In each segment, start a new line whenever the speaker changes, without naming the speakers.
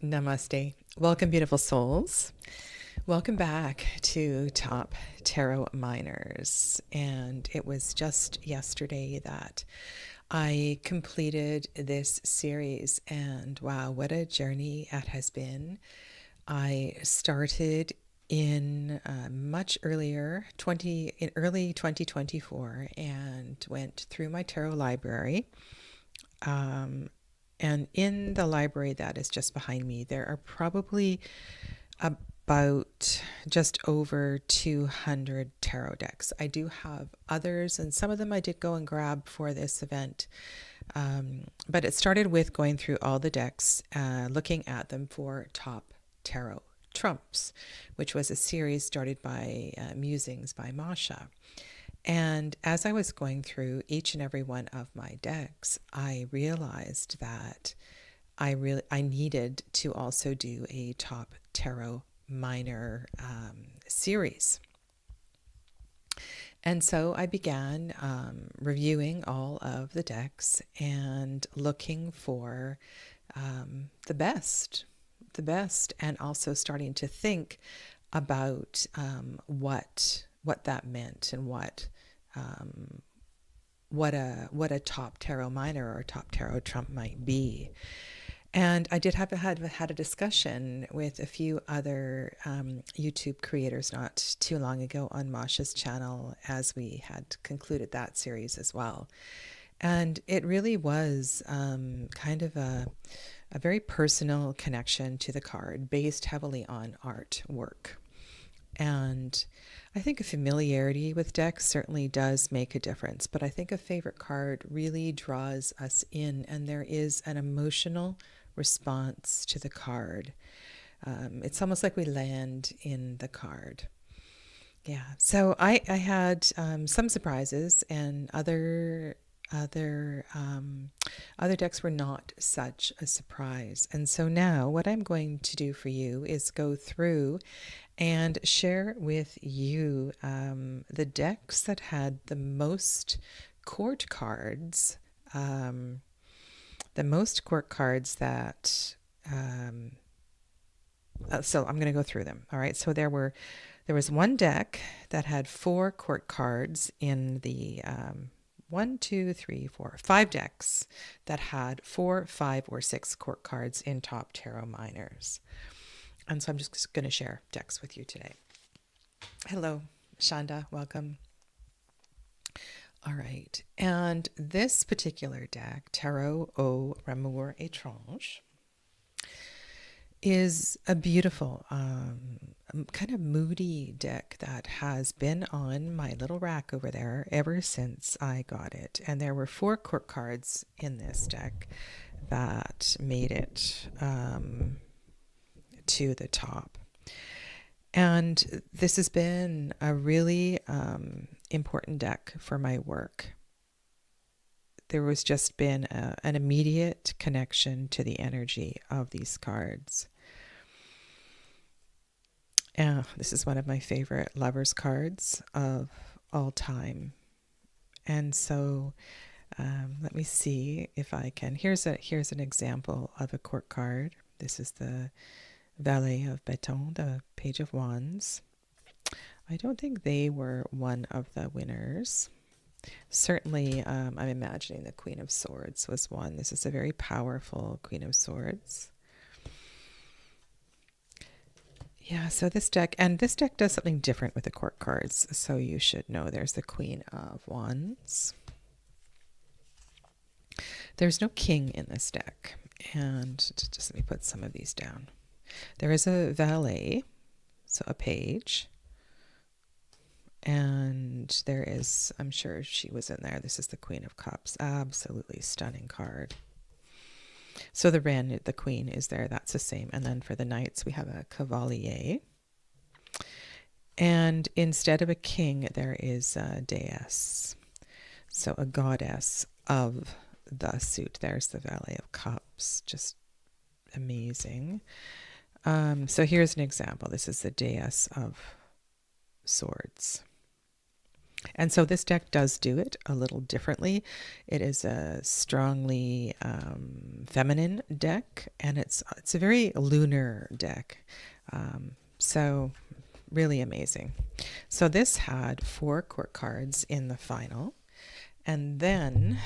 Namaste. Welcome, beautiful souls. Welcome back to Top Tarot Miners. And it was just yesterday that I completed this series, and wow, what a journey it has been. I started in much earlier, in early 2024, and went through my tarot library. And in the library that is just behind me, there are probably about just over 200 tarot decks. I do have others, and some of them I did go and grab for this event. But it started with going through all the decks, looking at them for top tarot trumps, which was a series started by Musings by Masha. And as I was going through each and every one of my decks, I realized that I needed to also do a top tarot minor series. And so I began reviewing all of the decks and looking for the best, and also starting to think about what that meant, and what a top tarot minor or a top tarot trump might be. And I did had a discussion with a few other YouTube creators not too long ago on Masha's channel, as we had concluded that series as well. And it really was kind of a very personal connection to the card, based heavily on artwork. And I think a familiarity with decks certainly does make a difference, but I think a favorite card really draws us in, and there is an emotional response to the card. It's almost like we land in the card. Yeah. So I had some surprises, and other decks were not such a surprise. And so now what I'm going to do for you is go through and share with you the decks that had the most court cards, that so I'm going to go through them. All right. So there was one deck that had 4 court cards in the 5 decks that had 4, 5, or 6 court cards in top tarot minors. And so I'm just going to share decks with you today. Hello, Shanda, welcome. All right, and this particular deck, Tarot au Ramour Étrange, is a beautiful, kind of moody deck that has been on my little rack over there ever since I got it. And there were 4 court cards in this deck that made it to the top. And this has been a really important deck for my work. There was just been an immediate connection to the energy of these cards. This is one of my favorite lovers cards of all time. And so let me see if I can. Here's an example of a court card. This is the Valet of Bâton, the Page of Wands. I don't think they were one of the winners. Certainly, I'm imagining the Queen of Swords was one. This is a very powerful Queen of Swords. Yeah, so this deck does something different with the court cards, so you should know. There's the Queen of Wands. There's no king in this deck. And just let me put some of these down. There is a valet, so a page. And there is, I'm sure she was in there. This is the Queen of Cups. Absolutely stunning card. So the Queen is there. That's the same. And then for the knights, we have a Cavalier. And instead of a king, there is a Déesse. So a goddess of the suit. There's the Valet of Cups. Just amazing. So here's an example. This is the Déesse of Swords. And so this deck does do it a little differently. It is a strongly feminine deck, and it's a very lunar deck. So really amazing. So this had 4 court cards in the final, and then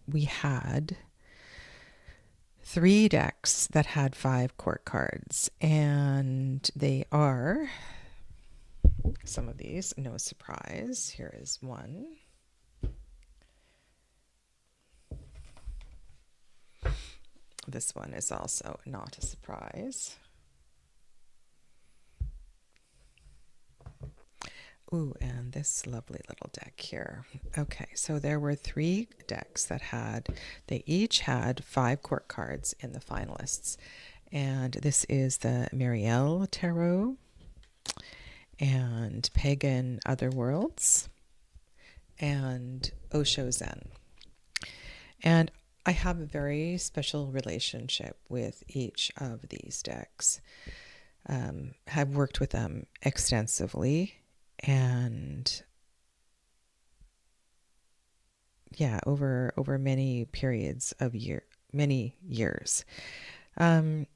we had 3 decks that had 5 court cards, and they are some of these, no surprise. Here is one. This one is also not a surprise. Ooh, and this lovely little deck here. Okay, so there were 3 decks that they each had 5 court cards in the finalists. And this is the Marielle Tarot and Pagan Otherworlds and Osho Zen. And I have a very special relationship with each of these decks. Have worked with them extensively, and yeah, over many periods of many years. And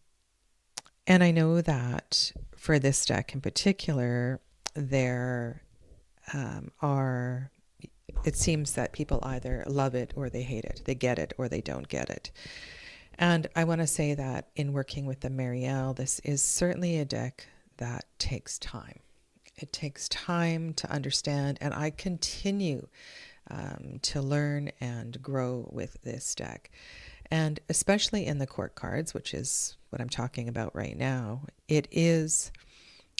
I know that for this deck in particular, there it seems that people either love it or they hate it. They get it or they don't get it. And I want to say that in working with the Marielle, this is certainly a deck that takes time. It takes time to understand, and I continue to learn and grow with this deck. And especially in the court cards, which is what I'm talking about right now,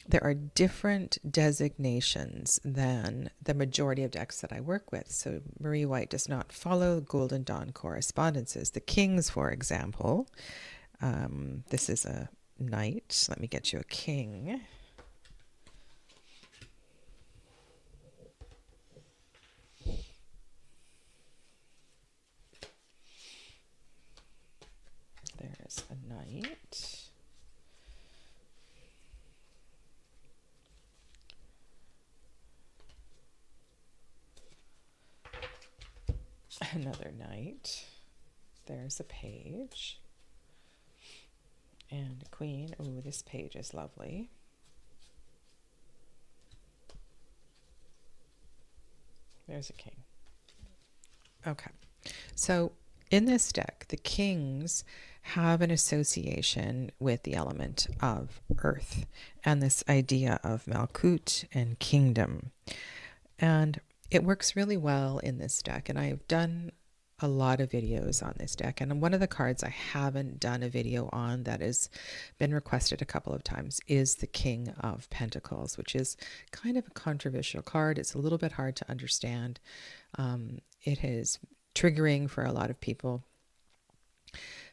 there are different designations than the majority of decks that I work with. So Marie White does not follow Golden Dawn correspondences. The Kings, for example, this is a knight. Let me get you a king. There's a knight. Another knight. There's a page. And a queen. Ooh, this page is lovely. There's a king. Okay. So in this deck, the kings have an association with the element of earth and this idea of Malkut and kingdom. And it works really well in this deck. And I've done a lot of videos on this deck. And one of the cards I haven't done a video on that has been requested a couple of times is the King of Pentacles, which is kind of a controversial card. It's a little bit hard to understand. It is triggering for a lot of people.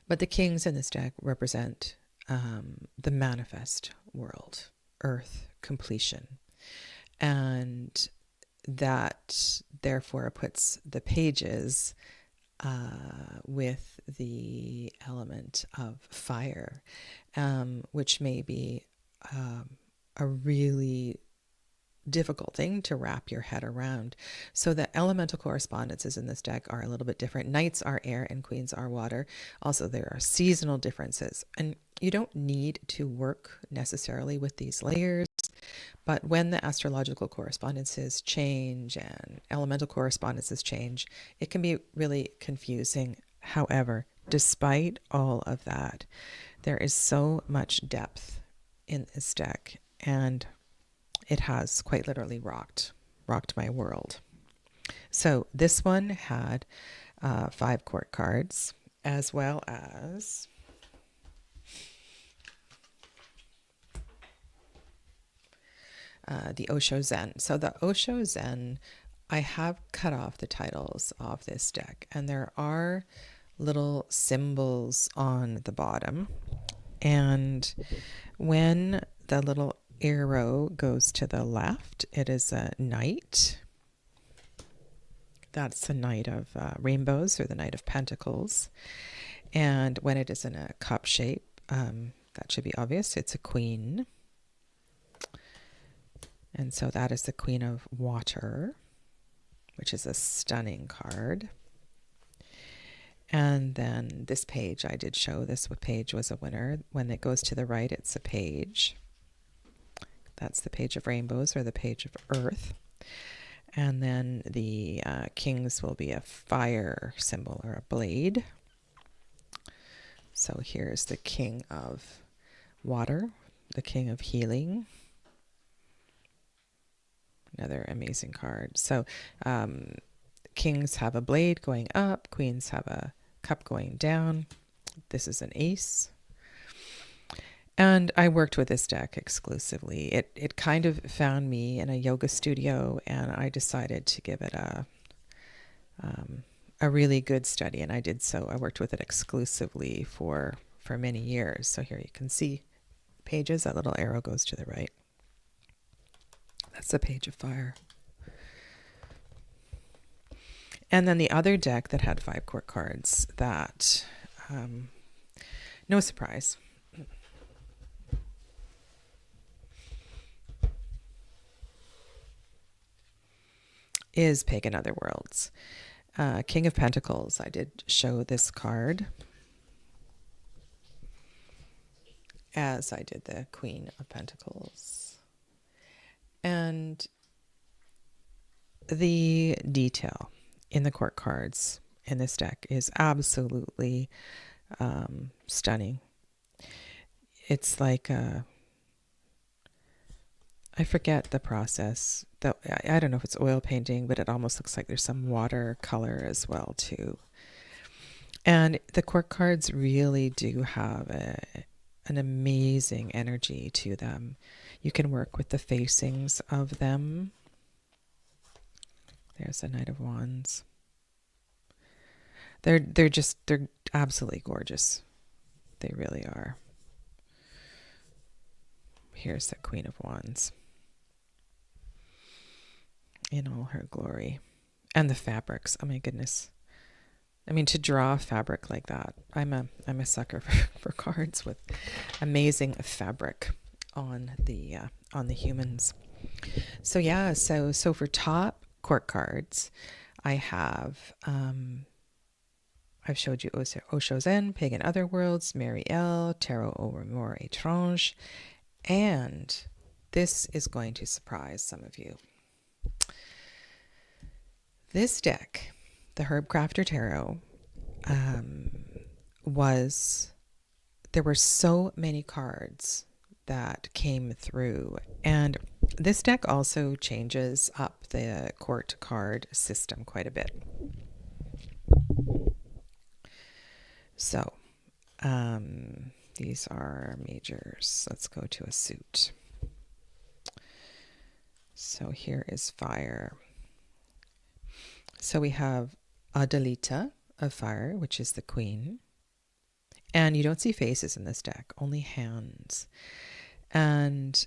But the kings in this deck represent the manifest world, earth, completion. And that therefore puts the pages with the element of fire, which may be a really difficult thing to wrap your head around. So the elemental correspondences in this deck are a little bit different. Knights are air and queens are water. Also, there are seasonal differences, and you don't need to work necessarily with these layers. But when the astrological correspondences change and elemental correspondences change, it can be really confusing. However, despite all of that, there is so much depth in this deck, and it has quite literally rocked my world. So this one had 5 court cards, as well as the Osho Zen. So the Osho Zen, I have cut off the titles of this deck, and there are little symbols on the bottom. And when the little arrow goes to the left, it is a knight. That's the Knight of Rainbows, or the Knight of Pentacles. And when it is in a cup shape, that should be obvious, it's a queen. And so that is the Queen of Water, which is a stunning card. And then this page, I did show this page was a winner. When it goes to the right, it's a page. That's the page of rainbows, or the page of earth. And then the kings will be a fire symbol, or a blade. So here's the King of Water, the King of Healing. Another amazing card. So kings have a blade going up, queens have a cup going down. This is an ace. And I worked with this deck exclusively. It kind of found me in a yoga studio, and I decided to give it a really good study, and I did so. I worked with it exclusively for many years. So here you can see pages. That little arrow goes to the right. That's the Page of Fire. And then the other deck that had 5 court cards, that, no surprise, is Pagan Otherworlds. King of Pentacles. I did show this card, as I did the Queen of Pentacles. And the detail in the court cards in this deck is absolutely stunning. It's like I forget the process. I don't know if it's oil painting, but it almost looks like there's some watercolor as well too. And the court cards really do have an amazing energy to them. You can work with the facings of them. There's the Knight of Wands. They're absolutely gorgeous. They really are. Here's the Queen of Wands in all her glory. And the fabrics. Oh my goodness. I mean, to draw fabric like that, I'm a sucker for cards with amazing fabric on the humans. So yeah, so for top court cards, I have I've showed you Osho Zen, Pagan Otherworlds, Marielle, Tarot au Amour Étrange, and this is going to surprise some of you. This deck, the Herb Crafter Tarot, there were so many cards that came through, and this deck also changes up the court card system quite a bit. So these are majors. Let's go to a suit. So here is fire. So we have Adelita of fire, which is the queen. And you don't see faces in this deck, only hands. And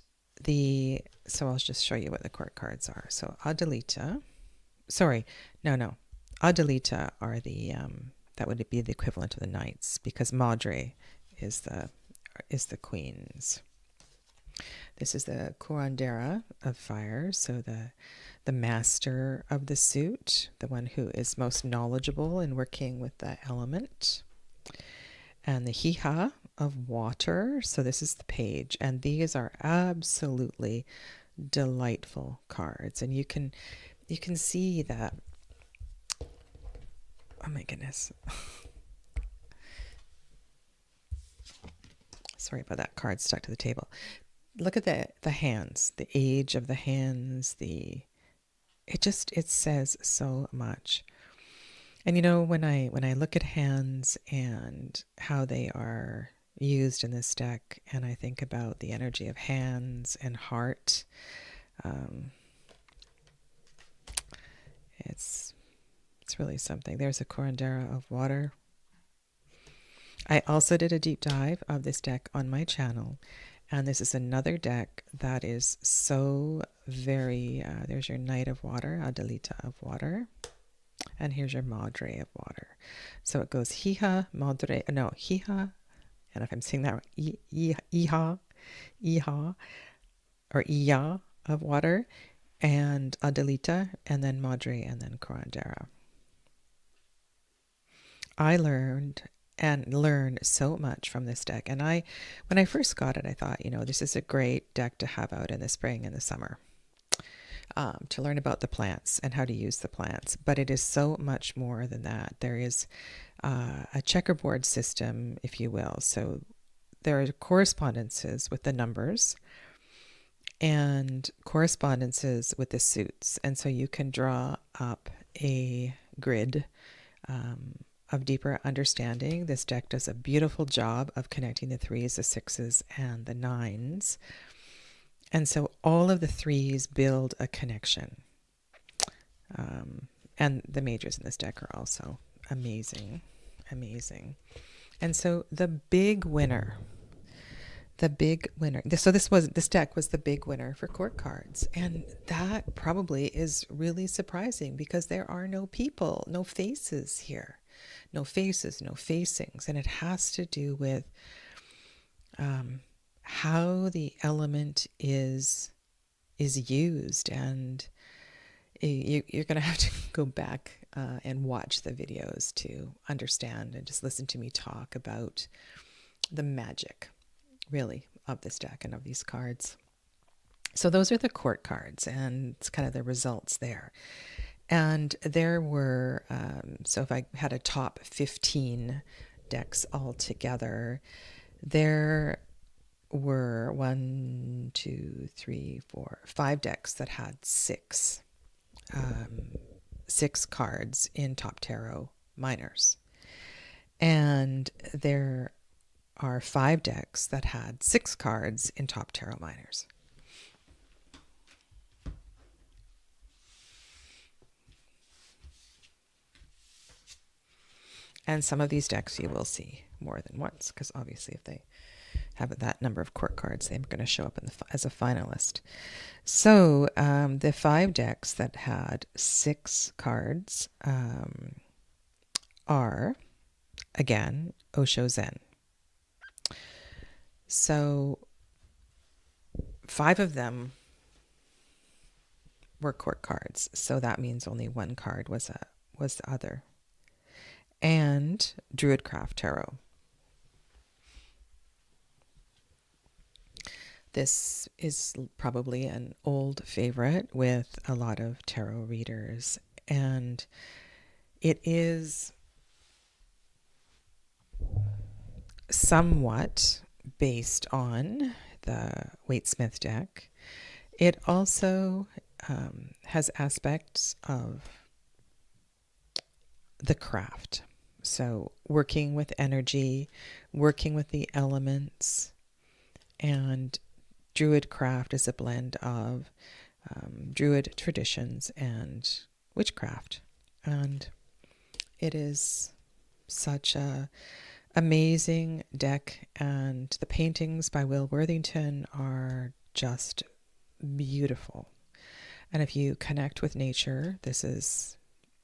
so I'll just show you what the court cards are. So Adelita, Adelita are that would be the equivalent of the knights, because Madre is the queens. This is the curandera of fire, so the master of the suit, the one who is most knowledgeable in working with the element. And the hija of water, so this is the page, and these are absolutely delightful cards. And you can see that, oh my goodness. Sorry about that card stuck to the table. Look at the hands, the age of the hands, it says so much. And you know, when I look at hands and how they are used in this deck, and I think about the energy of hands and heart, it's really something. There's a curandera of water. I also did a deep dive of this deck on my channel, and this is another deck that is so very, there's your Knight of Water, Adelita of Water, and here's your Madre of Water. So it goes hija, madre, no, hija, and if I'm saying that right, hija, or iya, of water, and Adelita, and then Madre, and then Curandera. I learned so much from this deck. And when I first got it, I thought, this is a great deck to have out in the spring and the summer, to learn about the plants and how to use the plants. But it is so much more than that. There is a checkerboard system, if you will. So there are correspondences with the numbers and correspondences with the suits. And so you can draw up a grid of deeper understanding. This deck does a beautiful job of connecting the 3s, the 6s, and the 9s. And so all of the 3s build a connection. And the majors in this deck are also amazing, amazing. And so this deck was the big winner for court cards. And that probably is really surprising because there are no people, no faces here. No faces, no facings. And it has to do with how the element is used. And you're going to have to go back and watch the videos to understand and just listen to me talk about the magic, really, of this deck and of these cards. So those are the court cards, and it's kind of the results there. And there were, so if I had a top 15 decks altogether, there were 5 decks that had 6 cards in top tarot minors. And there are 5 decks that had 6 cards in top tarot minors. And some of these decks you will see more than once, because obviously if they have that number of court cards, they're going to show up as a finalist. So the 5 decks that had 6 cards are, again, Osho Zen. So 5 of them were court cards, so that means only 1 card was the other. And Druidcraft Tarot. This is probably an old favorite with a lot of tarot readers, and it is somewhat based on the Waite-Smith deck. It also has aspects of the craft. So working with energy, working with the elements, and Druidcraft is a blend of Druid traditions and witchcraft. And it is such a amazing deck, and the paintings by Will Worthington are just beautiful. And if you connect with nature, this is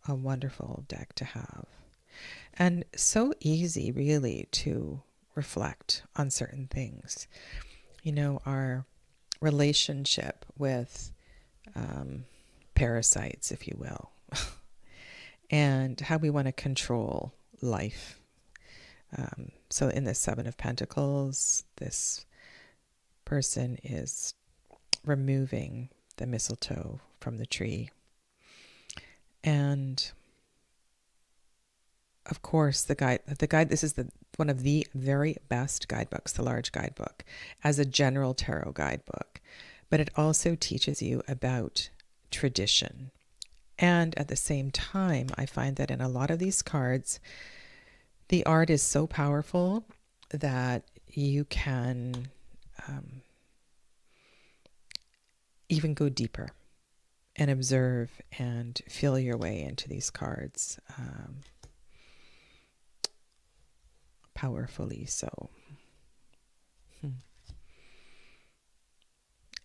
a wonderful deck to have. And so easy, really, to reflect on certain things. Our relationship with parasites, if you will, and how we want to control life. So in the 7 of Pentacles, this person is removing the mistletoe from the tree. And of course, the guide, this is one of the very best guidebooks, the large guidebook, as a general tarot guidebook. But it also teaches you about tradition. And at the same time, I find that in a lot of these cards, the art is so powerful that you can even go deeper and observe and feel your way into these cards. Powerfully so.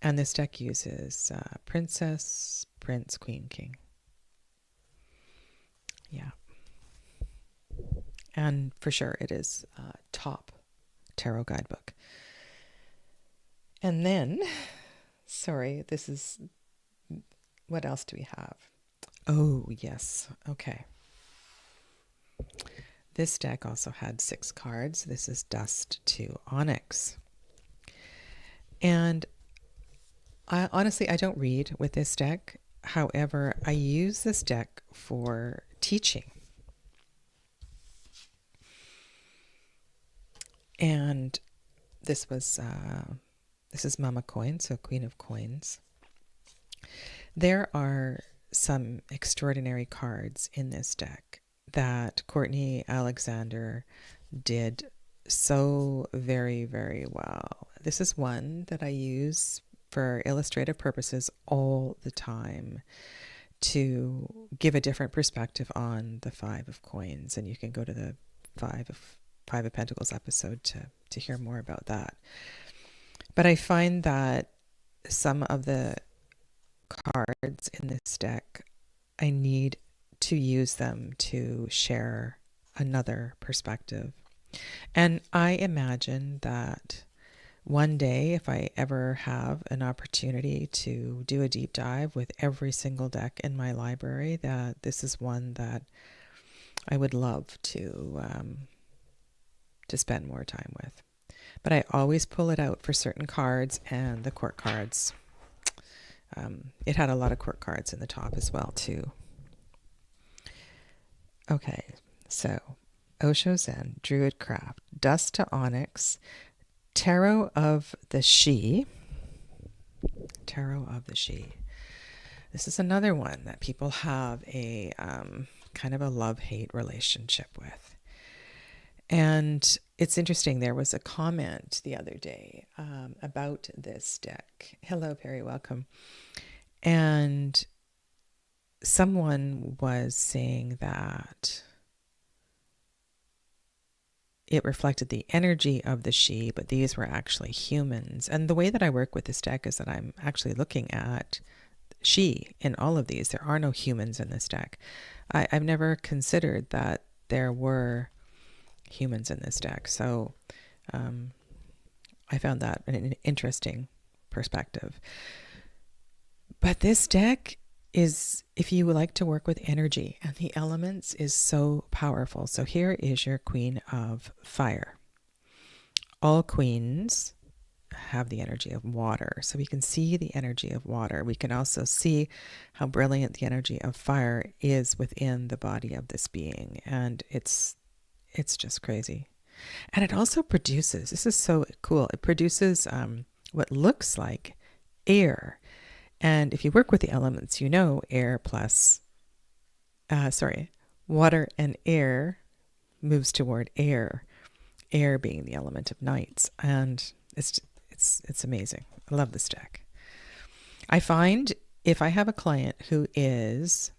And this deck uses Princess, Prince, Queen, King. Yeah. And for sure it is top tarot guidebook. And then Sorry, this is, what else do we have? Oh, yes. Okay. This deck also had 6 cards. This is Dust to Onyx. And honestly, I don't read with this deck. However, I use this deck for teaching. And this is Mama Coin, so Queen of Coins. There are some extraordinary cards in this deck that Courtney Alexander did so very, very well. This is one that I use for illustrative purposes all the time to give a different perspective on the 5 of Coins. And you can go to the Five of Pentacles episode to hear more about that. But I find that some of the cards in this deck, I need to use them to share another perspective. And I imagine that one day, if I ever have an opportunity to do a deep dive with every single deck in my library, that this is one that I would love to spend more time with. But I always pull it out for certain cards, and the court cards. It had a lot of court cards in the top as well, too. Okay, so Osho Zen, Druid Craft, Dust to Onyx, Tarot of the She. Tarot of the She. This is another one that people have a kind of a love-hate relationship with. And it's interesting, there was a comment the other day about this deck. Hello, Perry, welcome. And someone was saying that it reflected the energy of the she, but these were actually humans. And the way that I work with this deck is that I'm actually looking at she in all of these. There are no humans in this deck. I've never considered that there were humans in this deck. So I found that an interesting perspective. But this deck is, if you would like to work with energy and the elements, is so powerful. So here is your Queen of Fire. All queens have the energy of water. So we can see the energy of water. We can also see how brilliant the energy of fire is within the body of this being. And it's just crazy. And it also produces, this is so cool, it produces what looks like air. And if you work with the elements, you know air plus, water and air moves toward air. Air being the element of nights. And it's amazing. I love this deck. I find if I have a client who is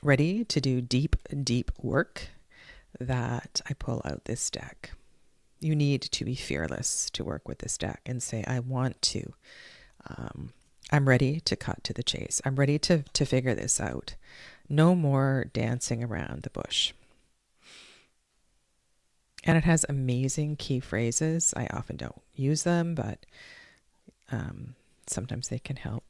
ready to do deep work, that I pull out this deck. You need to be fearless to work with this deck and say, I want to. I'm ready to cut to the chase. I'm ready to figure this out. No more dancing around the bush. And it has amazing key phrases. I often don't use them, but sometimes they can help.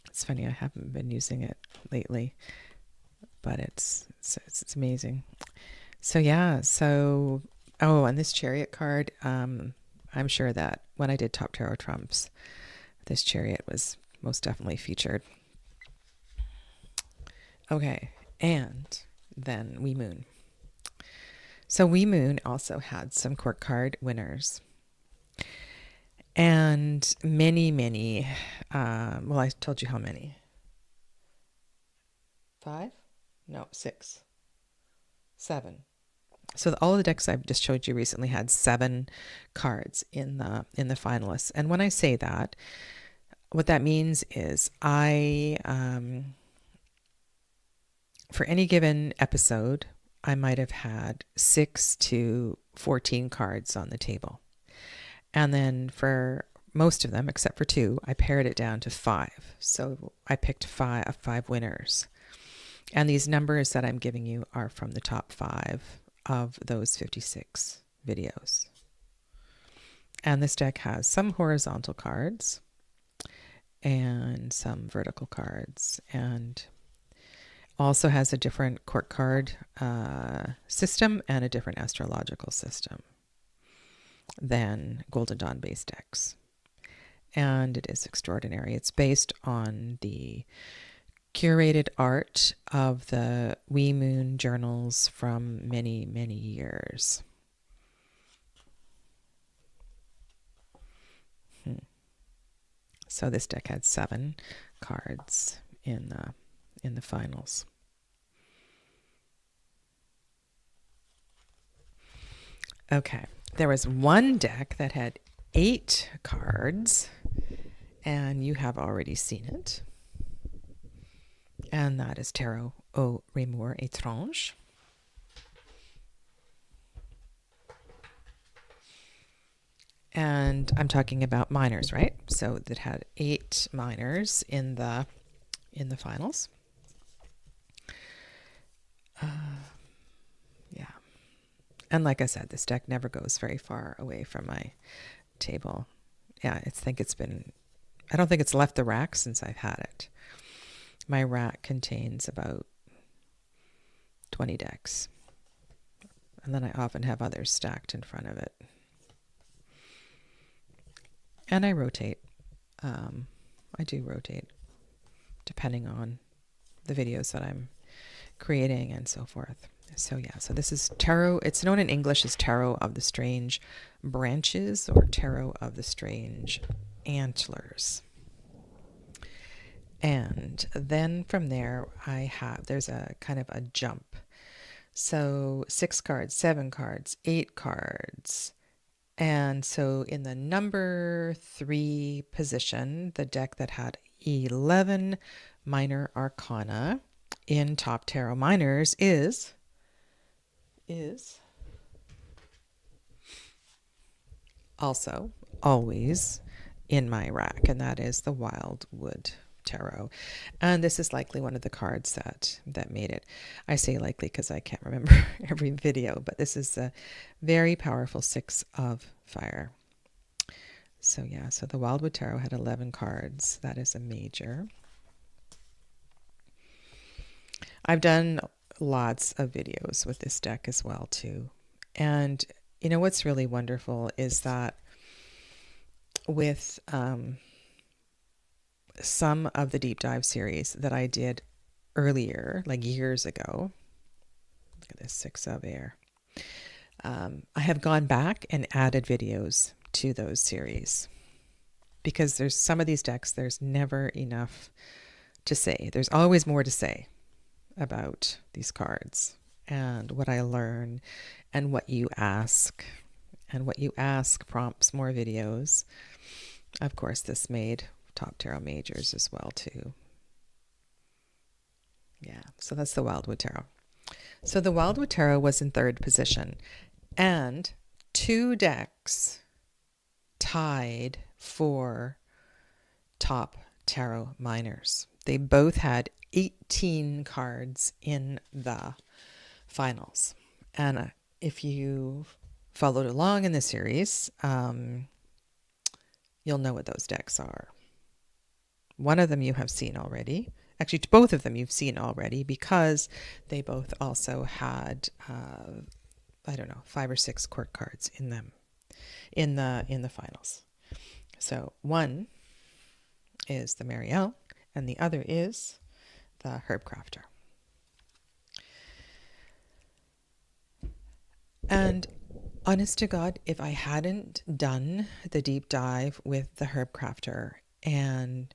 It's funny, I haven't been using it lately, but it's amazing. So yeah, and this Chariot card, I'm sure that when I did Top Tarot Trumps, this Chariot was most definitely featured. Okay, and then We Moon. So We Moon also had some court card winners. And many, well, I told you how many. 5? No, 6. 7. So all the decks I've just showed you recently had 7 cards in the finalists. And when I say that, what that means is I, for any given episode, I might have had 6 to 14 cards on the table. And then for most of them, except for 2, I pared it down to 5. So I picked 5 winners. And these numbers that I'm giving you are from the top 5 of those 56 videos. And this deck has some horizontal cards and some vertical cards, and also has a different court card system and a different astrological system than Golden Dawn base decks. And it is extraordinary. It's based on the curated art of the Wee Moon journals from many, many years. So this deck had 7 cards in the finals. Okay, there was one deck that had 8 cards, and you have already seen it. And that is Tarot au Remords Étrange. And I'm talking about minors, right? So that had 8 minors in the finals. Yeah. And like I said, this deck never goes very far away from my table. Yeah, I don't think it's left the rack since I've had it. My rack contains about 20 decks. And then I often have others stacked in front of it. And I rotate. I do rotate depending on the videos that I'm creating and so forth. So yeah, so this is Tarot. It's known in English as Tarot of the Strange Branches or Tarot of the Strange Antlers. And then from there, there's a kind of a jump. So 6 cards, 7 cards, 8 cards. And so in the number 3 position, the deck that had 11 minor arcana in Top Tarot Minors is also always in my rack, and that is the Wildwood Tarot. And this is likely one of the cards that made it. I say likely because I can't remember every video, but this is a very powerful 6 of fire. So yeah, so the Wildwood Tarot had 11 cards. That is a major. I've done lots of videos with this deck as well too. And you know what's really wonderful is that with some of the deep dive series that I did earlier, like years ago, look at this 6 of air, I have gone back and added videos to those series because there's some of these decks, there's never enough to say. There's always more to say about these cards and what I learn and what you ask. And what you ask prompts more videos. Of course, this made Top Tarot Majors as well too. Yeah, so that's the Wildwood Tarot. So the Wildwood Tarot was in 3rd position, and 2 decks tied for Top Tarot Minors. They both had 18 cards in the finals. And if you followed along in the series, you'll know what those decks are. One of them you have seen already. Actually, both of them you've seen already because they both also had, 5 or 6 court cards in them in the finals. So one is the Marielle and the other is the Herb Crafter. And honest to God, if I hadn't done the deep dive with the Herb Crafter and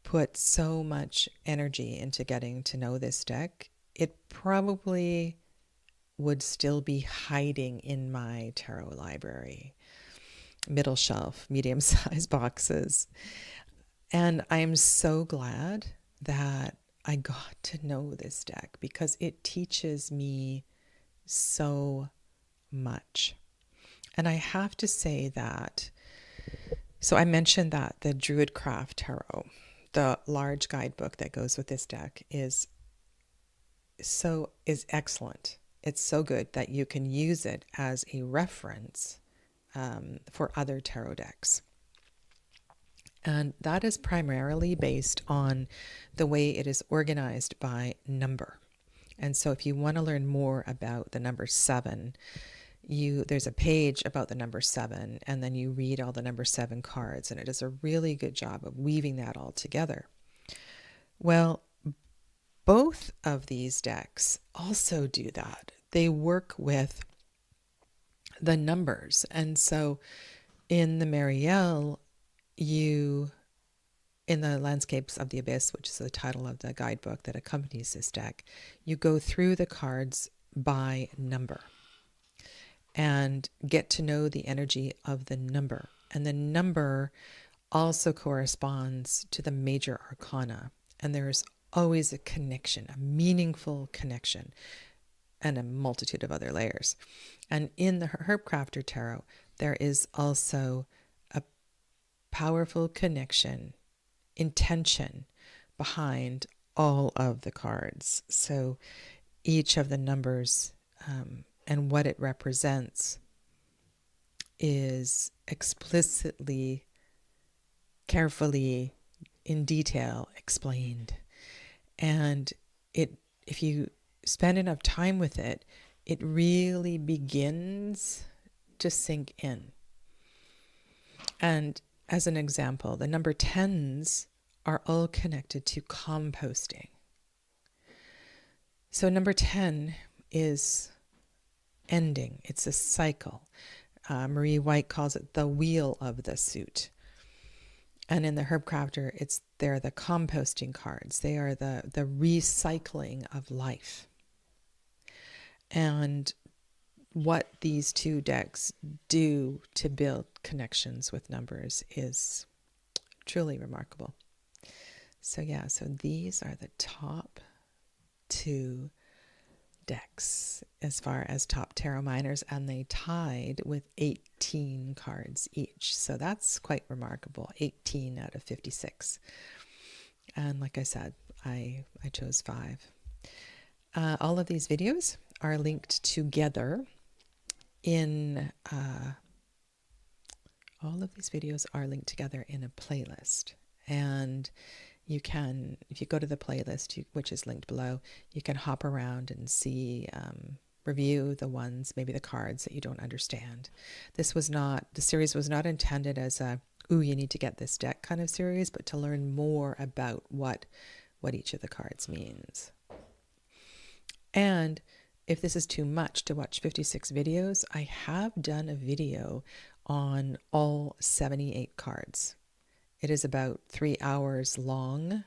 put so much energy into getting to know this deck, it probably would still be hiding in my tarot library, middle shelf, medium-sized boxes. And I'm so glad that I got to know this deck because it teaches me so much. And I have to say that, so I mentioned that the Druidcraft Tarot, the large guidebook that goes with this deck is excellent. It's so good that you can use it as a reference for other tarot decks. And that is primarily based on the way it is organized by number. And so if you want to learn more about the number 7, there's a page about the number 7, and then you read all the number 7 cards, and it does a really good job of weaving that all together. Well, both of these decks also do that. They work with the numbers. And so in the Marielle, in the Landscapes of the Abyss, which is the title of the guidebook that accompanies this deck, you go through the cards by number and get to know the energy of the number. And the number also corresponds to the major arcana. And there's always a connection, a meaningful connection, and a multitude of other layers. And in the Herb Crafter Tarot, there is also a powerful connection, intention behind all of the cards. So each of the numbers and what it represents is explicitly, carefully, in detail explained. And if you spend enough time with it, it really begins to sink in. And as an example, the number 10s are all connected to composting. So number 10 is ending. It's a cycle. Marie White calls it the wheel of the suit. And in the Herb Crafter, they're the composting cards. They are the recycling of life. And what these two decks do to build connections with numbers is truly remarkable. So yeah, so these are the top 2 decks as far as top tarot miners, and they tied with 18 cards each. So that's quite remarkable, 18 out of 56. And like I said, I chose 5. All of these videos are linked together in a playlist. And you can, if you go to the playlist, which is linked below, you can hop around and see, review the ones, maybe the cards that you don't understand. The series was not intended as you need to get this deck kind of series, but to learn more about what each of the cards means. And if this is too much to watch 56 videos, I have done a video on all 78 cards. It is about 3 hours long,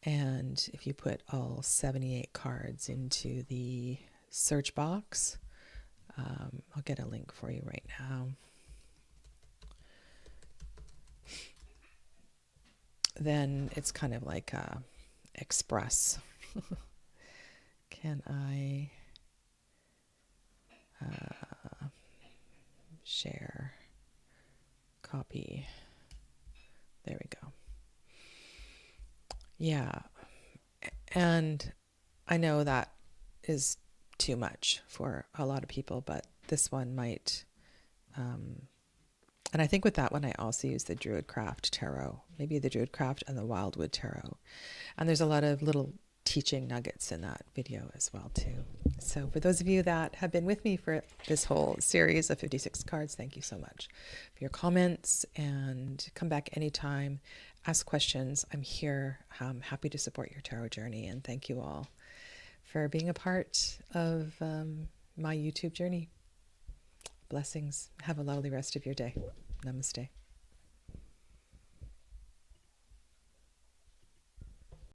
and if you put all 78 cards into the search box, I'll get a link for you right now. Then it's kind of like Express. Can I share, copy? There we go. Yeah. And I know that is too much for a lot of people, but this one might, and I think with that one, I also use the Druidcraft Tarot, maybe the Druidcraft and the Wildwood Tarot. And there's a lot of little teaching nuggets in that video as well too. So for those of you that have been with me for this whole series of 56 cards, thank you so much for your comments, and come back anytime, ask questions. I'm here. I'm happy to support your tarot journey, and thank you all for being a part of my YouTube journey. Blessings. Have a lovely rest of your day. Namaste.